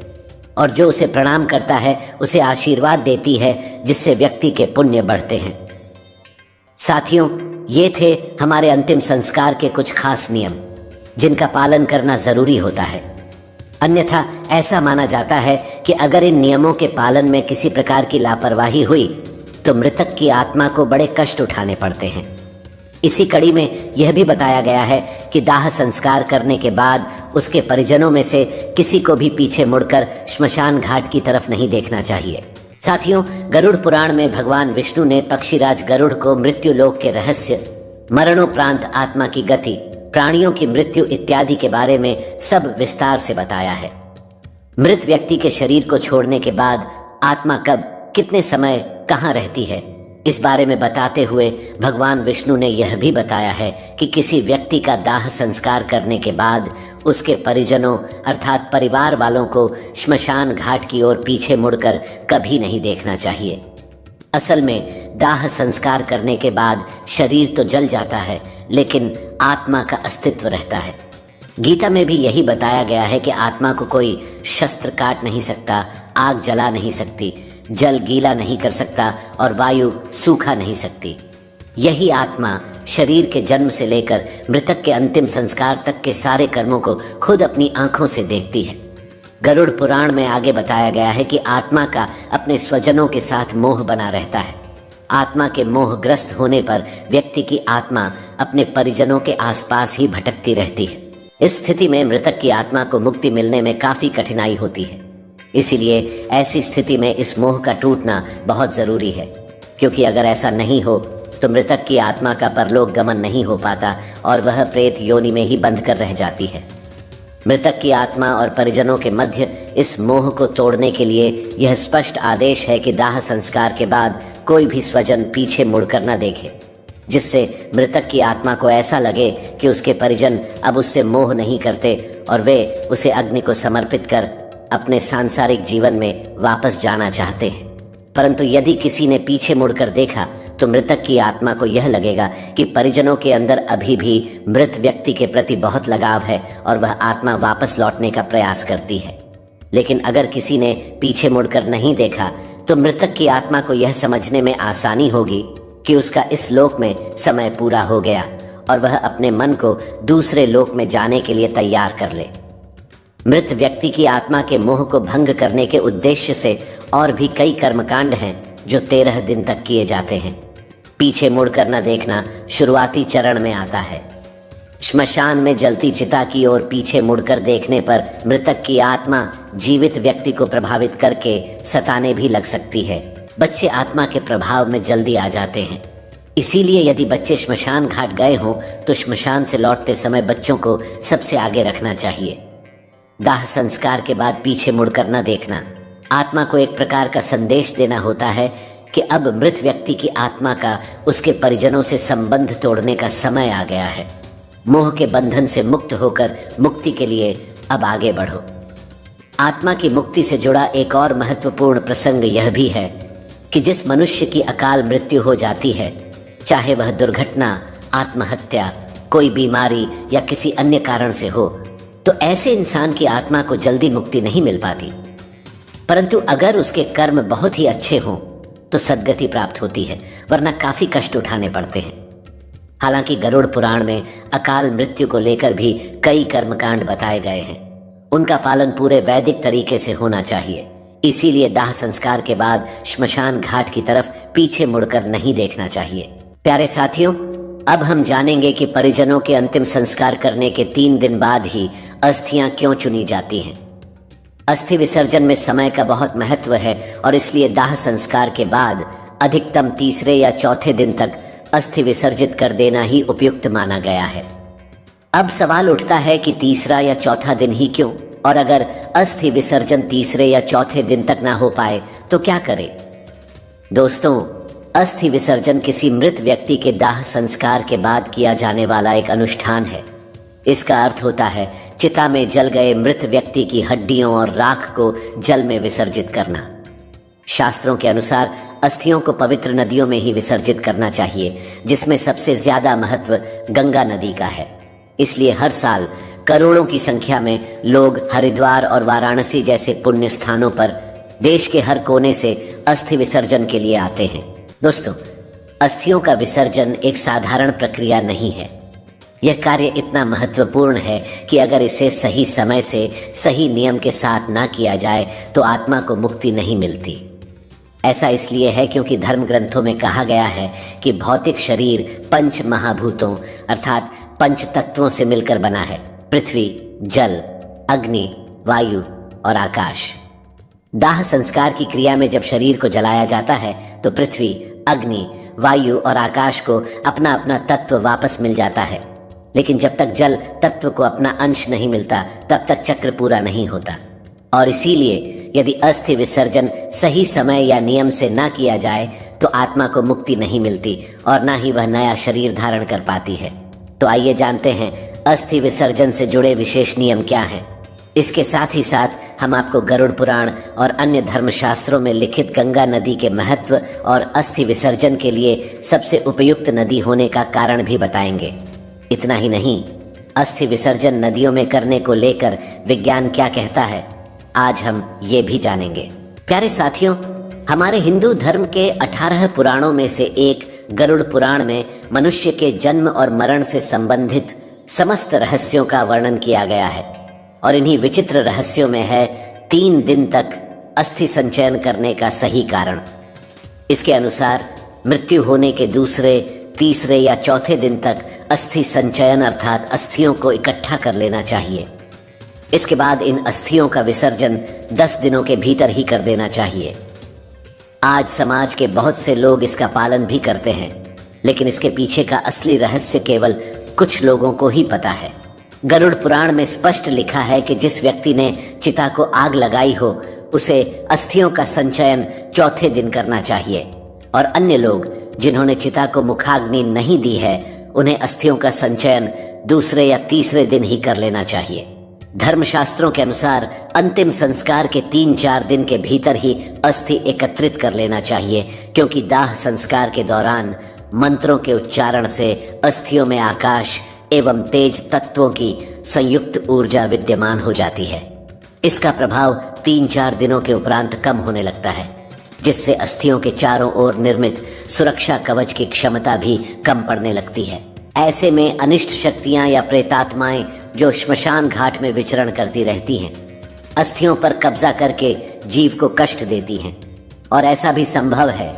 और जो उसे प्रणाम करता है उसे आशीर्वाद देती है, जिससे व्यक्ति के पुण्य बढ़ते हैं। साथियों, ये थे हमारे अंतिम संस्कार के कुछ खास नियम जिनका पालन करना जरूरी होता है। अन्यथा ऐसा माना जाता है कि अगर इन नियमों के पालन में किसी प्रकार की लापरवाही हुई तो मृतक की आत्मा को बड़े कष्ट उठाने पड़ते हैं। इसी कड़ी में यह भी बताया गया है कि दाह संस्कार करने के बाद उसके परिजनों में से किसी को भी पीछे मुड़कर श्मशान घाट की तरफ नहीं देखना चाहिए। साथियों, गरुड़ पुराण में भगवान विष्णु ने पक्षीराज गरुड़ को मृत्यु लोक के रहस्य, मरणोपरांत आत्मा की गति, प्राणियों की मृत्यु इत्यादि के बारे में सब विस्तार से बताया है। मृत व्यक्ति के शरीर को छोड़ने के बाद आत्मा कब, कितने समय, कहाँ रहती है, इस बारे में बताते हुए भगवान विष्णु ने यह भी बताया है कि किसी व्यक्ति का दाह संस्कार करने के बाद उसके परिजनों अर्थात परिवार वालों को श्मशान घाट की ओर पीछे मुड़कर कभी नहीं देखना चाहिए। असल में दाह संस्कार करने के बाद शरीर तो जल जाता है, लेकिन आत्मा का अस्तित्व रहता है। गीता में भी यही बताया गया है कि आत्मा को कोई शस्त्र काट नहीं सकता, आग जला नहीं सकती, जल गीला नहीं कर सकता और वायु सूखा नहीं सकती। यही आत्मा शरीर के जन्म से लेकर मृतक के अंतिम संस्कार तक के सारे कर्मों को खुद अपनी आंखों से देखती है। गरुड़ पुराण में आगे बताया गया है कि आत्मा का अपने स्वजनों के साथ मोह बना रहता है। आत्मा के मोहग्रस्त होने पर व्यक्ति की आत्मा अपने परिजनों के आसपास ही भटकती रहती है। इस स्थिति में मृतक की आत्मा को मुक्ति मिलने में काफी कठिनाई होती है। इसीलिए ऐसी स्थिति में इस मोह का टूटना बहुत जरूरी है, क्योंकि अगर ऐसा नहीं हो तो मृतक की आत्मा का परलोक गमन नहीं हो पाता और वह प्रेत योनि में ही बंध कर रह जाती है। मृतक की आत्मा और परिजनों के मध्य इस मोह को तोड़ने के लिए यह स्पष्ट आदेश है कि दाह संस्कार के बाद कोई भी स्वजन पीछे मुड़कर न देखे, जिससे मृतक की आत्मा को ऐसा लगे कि उसके परिजन अब उससे मोह नहीं करते और वे उसे अग्नि को समर्पित कर अपने सांसारिक जीवन में वापस जाना चाहते हैं। परंतु यदि किसी ने पीछे मुड़कर देखा तो मृतक की आत्मा को यह लगेगा कि परिजनों के अंदर अभी भी मृत व्यक्ति के प्रति बहुत लगाव है और वह आत्मा वापस लौटने का प्रयास करती है। लेकिन अगर किसी ने पीछे मुड़कर नहीं देखा तो मृतक की आत्मा को यह समझने में आसानी होगी कि उसका इस लोक में समय पूरा हो गया और वह अपने मन को दूसरे लोक में जाने के लिए तैयार कर ले। मृत व्यक्ति की आत्मा के मोह को भंग करने के उद्देश्य से और भी कई कर्मकांड हैं जो 13 दिन तक किए जाते हैं। पीछे मुड़कर न देखना शुरुआती चरण में आता है। श्मशान में जलती चिता की ओर पीछे मुड़कर देखने पर मृतक की आत्मा जीवित व्यक्ति को प्रभावित करके सताने भी लग सकती है। बच्चे आत्मा के प्रभाव में जल्दी आ जाते हैं। इसीलिए यदि बच्चे श्मशान घाट गए हों तो श्मशान से लौटते समय बच्चों को सबसे आगे रखना चाहिए। दाह संस्कार के बाद पीछे मुड़कर न देखना आत्मा को एक प्रकार का संदेश देना होता है कि अब मृत व्यक्ति की आत्मा का उसके परिजनों से संबंध तोड़ने का समय आ गया है। मोह के बंधन से मुक्त होकर मुक्ति के लिए अब आगे बढ़ो। आत्मा की मुक्ति से जुड़ा एक और महत्वपूर्ण प्रसंग यह भी है कि जिस मनुष्य की अकाल मृत्यु हो जाती है, चाहे वह दुर्घटना, आत्महत्या, कोई बीमारी या किसी अन्य कारण से हो, तो ऐसे इंसान की आत्मा को जल्दी मुक्ति नहीं मिल पाती। परंतु अगर उसके कर्म बहुत ही अच्छे हों तो सद्गति प्राप्त होती है, वरना काफी कष्ट उठाने पड़ते हैं। हालांकि गरुड़ पुराण में अकाल मृत्यु को लेकर भी कई कर्मकांड बताए गए हैं। उनका पालन पूरे वैदिक तरीके से होना चाहिए। इसीलिए दाह संस्कार के बाद श्मशान घाट की तरफ पीछे मुड़कर नहीं देखना चाहिए। प्यारे साथियों, अब हम जानेंगे कि परिजनों के अंतिम संस्कार करने के 3 दिन बाद ही अस्थियां क्यों चुनी जाती हैं। अस्थि विसर्जन में समय का बहुत महत्व है और इसलिए दाह संस्कार के बाद अधिकतम तीसरे या चौथे दिन तक अस्थि विसर्जित कर देना ही उपयुक्त माना गया है। अब सवाल उठता है कि तीसरा या चौथा दिन ही क्यों, और अगर अस्थि विसर्जन तीसरे या चौथे दिन तक ना हो पाए तो क्या करें। दोस्तों, अस्थि विसर्जन किसी मृत व्यक्ति के दाह संस्कार के बाद किया जाने वाला एक अनुष्ठान है। इसका अर्थ होता है चिता में जल गए मृत व्यक्ति की हड्डियों और राख को जल में विसर्जित करना। शास्त्रों के अनुसार अस्थियों को पवित्र नदियों में ही विसर्जित करना चाहिए, जिसमें सबसे ज्यादा महत्व गंगा नदी का है। इसलिए हर साल करोड़ों की संख्या में लोग हरिद्वार और वाराणसी जैसे पुण्य स्थानों पर देश के हर कोने से अस्थि विसर्जन के लिए आते हैं। दोस्तों, अस्थियों का विसर्जन एक साधारण प्रक्रिया नहीं है। यह कार्य इतना महत्वपूर्ण है कि अगर इसे सही समय से सही नियम के साथ ना किया जाए तो आत्मा को मुक्ति नहीं मिलती। ऐसा इसलिए है क्योंकि धर्म ग्रंथों में कहा गया है कि भौतिक शरीर 5 महाभूतों अर्थात 5 तत्वों से मिलकर बना है: पृथ्वी, जल, अग्नि, वायु और आकाश। दाह संस्कार की क्रिया में जब शरीर को जलाया जाता है तो पृथ्वी, अग्नि, वायु और आकाश को अपना अपना तत्व वापस मिल जाता है। लेकिन जब तक जल तत्व को अपना अंश नहीं मिलता तब तक चक्र पूरा नहीं होता। और इसीलिए यदि अस्थि विसर्जन सही समय या नियम से ना किया जाए तो आत्मा को मुक्ति नहीं मिलती और ना ही वह नया शरीर धारण कर पाती है। तो आइए जानते हैं अस्थि विसर्जन से जुड़े विशेष नियम क्या हैं। इसके साथ ही साथ हम आपको गरुड़ पुराण और अन्य धर्मशास्त्रों में लिखित गंगा नदी के महत्व और अस्थि विसर्जन के लिए सबसे उपयुक्त नदी होने का कारण भी बताएंगे। इतना ही नहीं, अस्थि विसर्जन नदियों में करने को लेकर विज्ञान क्या कहता है, आज हम ये भी जानेंगे। प्यारे साथियों, हमारे हिंदू धर्म के 18 पुराणों में से एक गरुड़ पुराण में मनुष्य के जन्म और मरण से संबंधित समस्त रहस्यों का वर्णन किया गया है। और इन्हीं विचित्र रहस्यों में है 3 दिन तक अस्थि संचयन करने का सही कारण। इसके अनुसार मृत्यु होने के दूसरे, तीसरे या चौथे दिन तक अस्थि संचयन अर्थात अस्थियों को इकट्ठा कर लेना चाहिए। इसके बाद इन अस्थियों का विसर्जन 10 दिनों के भीतर ही कर देना चाहिए। आज समाज के बहुत से लोग इसका पालन भी करते हैं, लेकिन इसके पीछे का असली रहस्य केवल कुछ लोगों को ही पता है। गरुड़ पुराण में स्पष्ट लिखा है कि जिस व्यक्ति ने चिता को आग लगाई हो उसे अस्थियों का संचयन चौथे दिन करना चाहिए, और अन्य लोग जिन्होंने चिता को मुखाग्नि नहीं दी है उन्हें अस्थियों का संचयन दूसरे या तीसरे दिन ही कर लेना चाहिए। धर्मशास्त्रों के अनुसार अंतिम संस्कार के 3-4 दिन के भीतर ही अस्थि एकत्रित कर लेना चाहिए, क्योंकि दाह संस्कार के दौरान मंत्रों के उच्चारण से अस्थियों में आकाश एवं तेज तत्वों की संयुक्त ऊर्जा विद्यमान हो जाती है। इसका प्रभाव 3-4 दिनों के उपरांत कम होने लगता है, जिससे अस्थियों के चारों ओर निर्मित सुरक्षा कवच की क्षमता भी कम पड़ने लगती है। ऐसे में अनिष्ट शक्तियां या प्रेतात्माएं जो श्मशान घाट में विचरण करती रहती हैं, अस्थियों पर कब्जा करके जीव को कष्ट देती हैं, और ऐसा भी संभव है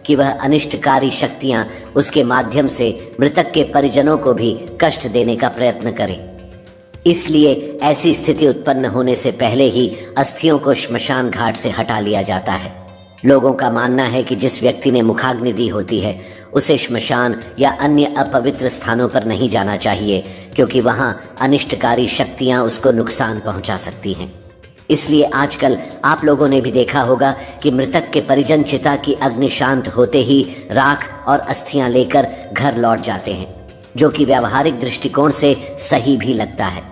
कि वह अनिष्टकारी शक्तियां उसके माध्यम से मृतक के परिजनों को भी कष्ट देने का प्रयत्न करें। इसलिए ऐसी स्थिति उत्पन्न होने से पहले ही अस्थियों को श्मशान घाट से हटा लिया जाता है। लोगों का मानना है कि जिस व्यक्ति ने मुखाग्नि दी होती है उसे श्मशान या अन्य अपवित्र स्थानों पर नहीं जाना चाहिए, क्योंकि वहां अनिष्टकारी शक्तियां उसको नुकसान पहुंचा सकती हैं। इसलिए आजकल आप लोगों ने भी देखा होगा कि मृतक के परिजन चिता की अग्नि शांत होते ही राख और अस्थियां लेकर घर लौट जाते हैं, जो कि व्यावहारिक दृष्टिकोण से सही भी लगता है।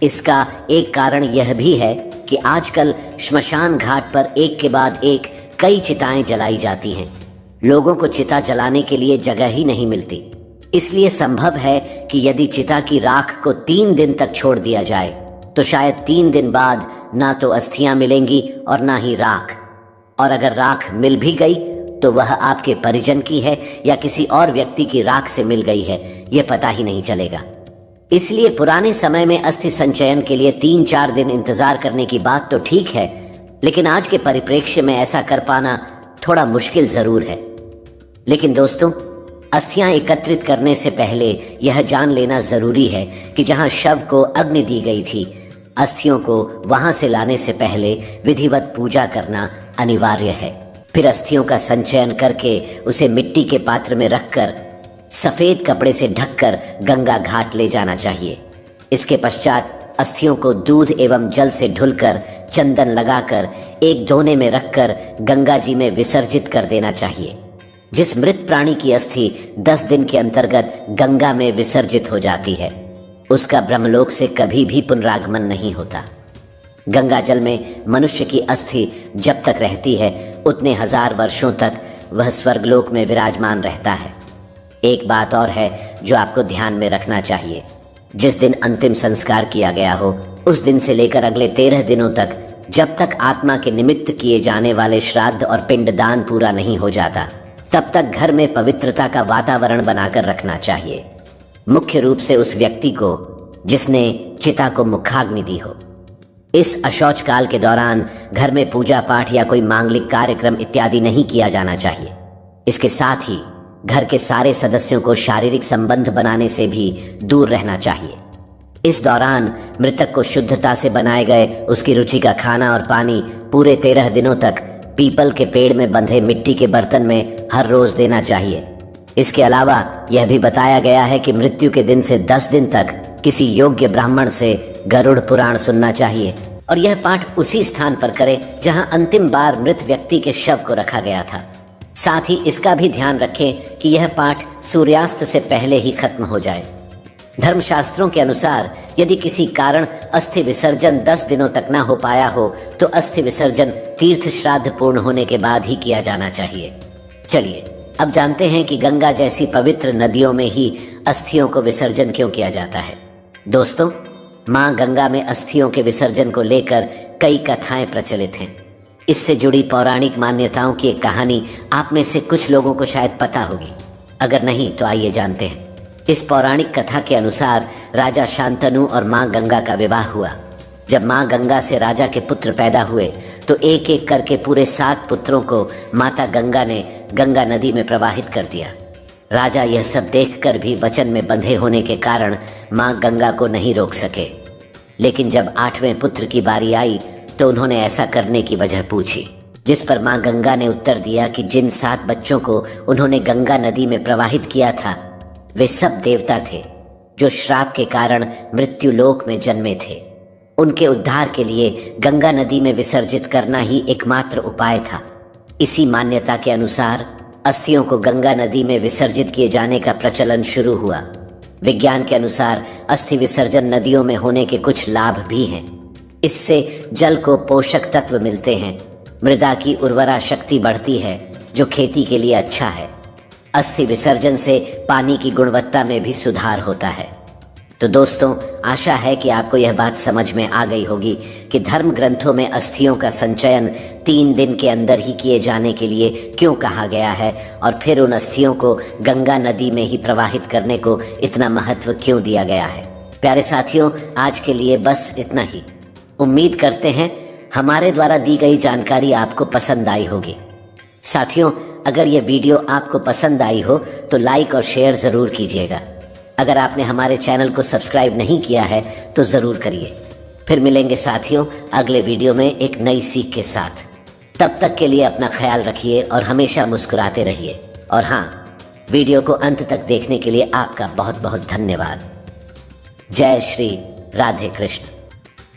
इसका एक कारण यह भी है कि आजकल श्मशान घाट पर एक के बाद एक कई चिताएं जलाई जाती हैं। लोगों को चिता जलाने के लिए जगह ही नहीं मिलती। इसलिए संभव है कि यदि चिता की राख को 3 दिन तक छोड़ दिया जाए तो शायद 3 दिन बाद ना तो अस्थियां मिलेंगी और ना ही राख, और अगर राख मिल भी गई तो वह आपके परिजन की है या किसी और व्यक्ति की राख से मिल गई है, यह पता ही नहीं चलेगा। इसलिए पुराने समय में अस्थि संचयन के लिए 3-4 दिन इंतजार करने की बात तो ठीक है, लेकिन आज के परिप्रेक्ष्य में ऐसा कर पाना थोड़ा मुश्किल जरूर है। लेकिन दोस्तों, अस्थियां एकत्रित करने से पहले यह जान लेना जरूरी है कि जहां शव को अग्नि दी गई थी, अस्थियों को वहां से लाने से पहले विधिवत पूजा करना अनिवार्य है। फिर अस्थियों का संचयन करके उसे मिट्टी के पात्र में रखकर सफेद कपड़े से ढककर गंगा घाट ले जाना चाहिए। इसके पश्चात अस्थियों को दूध एवं जल से धुलकर चंदन लगाकर एक दोने में रखकर गंगा जी में विसर्जित कर देना चाहिए। जिस मृत प्राणी की अस्थि 10 दिन के अंतर्गत गंगा में विसर्जित हो जाती है, उसका ब्रह्मलोक से कभी भी पुनरागमन नहीं होता। गंगा जल में मनुष्य की अस्थि जब तक रहती है, उतने 1000 वर्षों तक वह स्वर्गलोक में विराजमान रहता है। एक बात और है जो आपको ध्यान में रखना चाहिए। जिस दिन अंतिम संस्कार किया गया हो, उस दिन से लेकर अगले 13 दिनों तक, जब तक आत्मा के निमित्त किए जाने वाले श्राद्ध और पिंडदान पूरा नहीं हो जाता, तब तक घर में पवित्रता का वातावरण बनाकर रखना चाहिए। मुख्य रूप से उस व्यक्ति को जिसने चिता को मुखाग्नि दी हो। इस अशौच काल के दौरान घर में पूजा पाठ या कोई मांगलिक कार्यक्रम इत्यादि नहीं किया जाना चाहिए। इसके साथ ही घर के सारे सदस्यों को शारीरिक संबंध बनाने से भी दूर रहना चाहिए। इस दौरान मृतक को शुद्धता से बनाए गए उसकी रुचि का खाना और पानी पूरे 13 दिनों तक पीपल के पेड़ में बंधे मिट्टी के बर्तन में हर रोज देना चाहिए। इसके अलावा यह भी बताया गया है कि मृत्यु के दिन से 10 दिन तक किसी योग्य ब्राह्मण से गरुड़ पुराण सुनना चाहिए, और यह पाठ उसी स्थान पर करें जहां अंतिम बार मृत व्यक्ति के शव को रखा गया था। साथ ही इसका भी ध्यान रखें कि यह पाठ सूर्यास्त से पहले ही खत्म हो जाए। धर्मशास्त्रों के अनुसार यदि किसी कारण अस्थि विसर्जन 10 दिनों तक ना हो पाया हो, तो अस्थि विसर्जन तीर्थ श्राद्ध पूर्ण होने के बाद ही किया जाना चाहिए। चलिए अब जानते हैं कि गंगा जैसी पवित्र नदियों में ही अस्थियों को विसर्जन क्यों किया जाता है। दोस्तों, माँ गंगा में अस्थियों के विसर्जन को लेकर कई कथाएं प्रचलित हैं। इससे जुड़ी पौराणिक मान्यताओं की एक कहानी आप में से कुछ लोगों को शायद पता होगी। अगर नहीं तो आइए जानते हैं। इस पौराणिक कथा के अनुसार राजा शांतनु और माँ गंगा का विवाह हुआ। जब माँ गंगा से राजा के पुत्र पैदा हुए तो एक एक करके पूरे 7 पुत्रों को माता गंगा ने गंगा नदी में प्रवाहित कर दिया। राजा यह सब देखकर भी वचन में बंधे होने के कारण माँ गंगा को नहीं रोक सके। लेकिन जब 8वें पुत्र की बारी आई तो उन्होंने ऐसा करने की वजह पूछी, जिस पर माँ गंगा ने उत्तर दिया कि जिन 7 बच्चों को उन्होंने गंगा नदी में प्रवाहित किया था, वे सब देवता थे जो श्राप के कारण मृत्यु लोक में जन्मे थे। उनके उद्धार के लिए गंगा नदी में विसर्जित करना ही एकमात्र उपाय था। इसी मान्यता के अनुसार अस्थियों को गंगा नदी में विसर्जित किए जाने का प्रचलन शुरू हुआ। विज्ञान के अनुसार अस्थि विसर्जन नदियों में होने के कुछ लाभ भी हैं। इससे जल को पोषक तत्व मिलते हैं, मृदा की उर्वरा शक्ति बढ़ती है जो खेती के लिए अच्छा है। अस्थि विसर्जन से पानी की गुणवत्ता में भी सुधार होता है। तो दोस्तों, आशा है कि आपको यह बात समझ में आ गई होगी कि धर्म ग्रंथों में अस्थियों का संचयन 3 दिन के अंदर ही किए जाने के लिए क्यों कहा गया है, और फिर उन अस्थियों को गंगा नदी में ही प्रवाहित करने को इतना महत्व क्यों दिया गया है। प्यारे साथियों, आज के लिए बस इतना ही। उम्मीद करते हैं हमारे द्वारा दी गई जानकारी आपको पसंद आई होगी। साथियों, अगर यह वीडियो आपको पसंद आई हो तो लाइक और शेयर ज़रूर कीजिएगा। अगर आपने हमारे चैनल को सब्सक्राइब नहीं किया है तो ज़रूर करिए। फिर मिलेंगे साथियों अगले वीडियो में एक नई सीख के साथ। तब तक के लिए अपना ख्याल रखिए और हमेशा मुस्कुराते रहिए। और हाँ, वीडियो को अंत तक देखने के लिए आपका बहुत बहुत धन्यवाद। जय श्री राधे कृष्ण।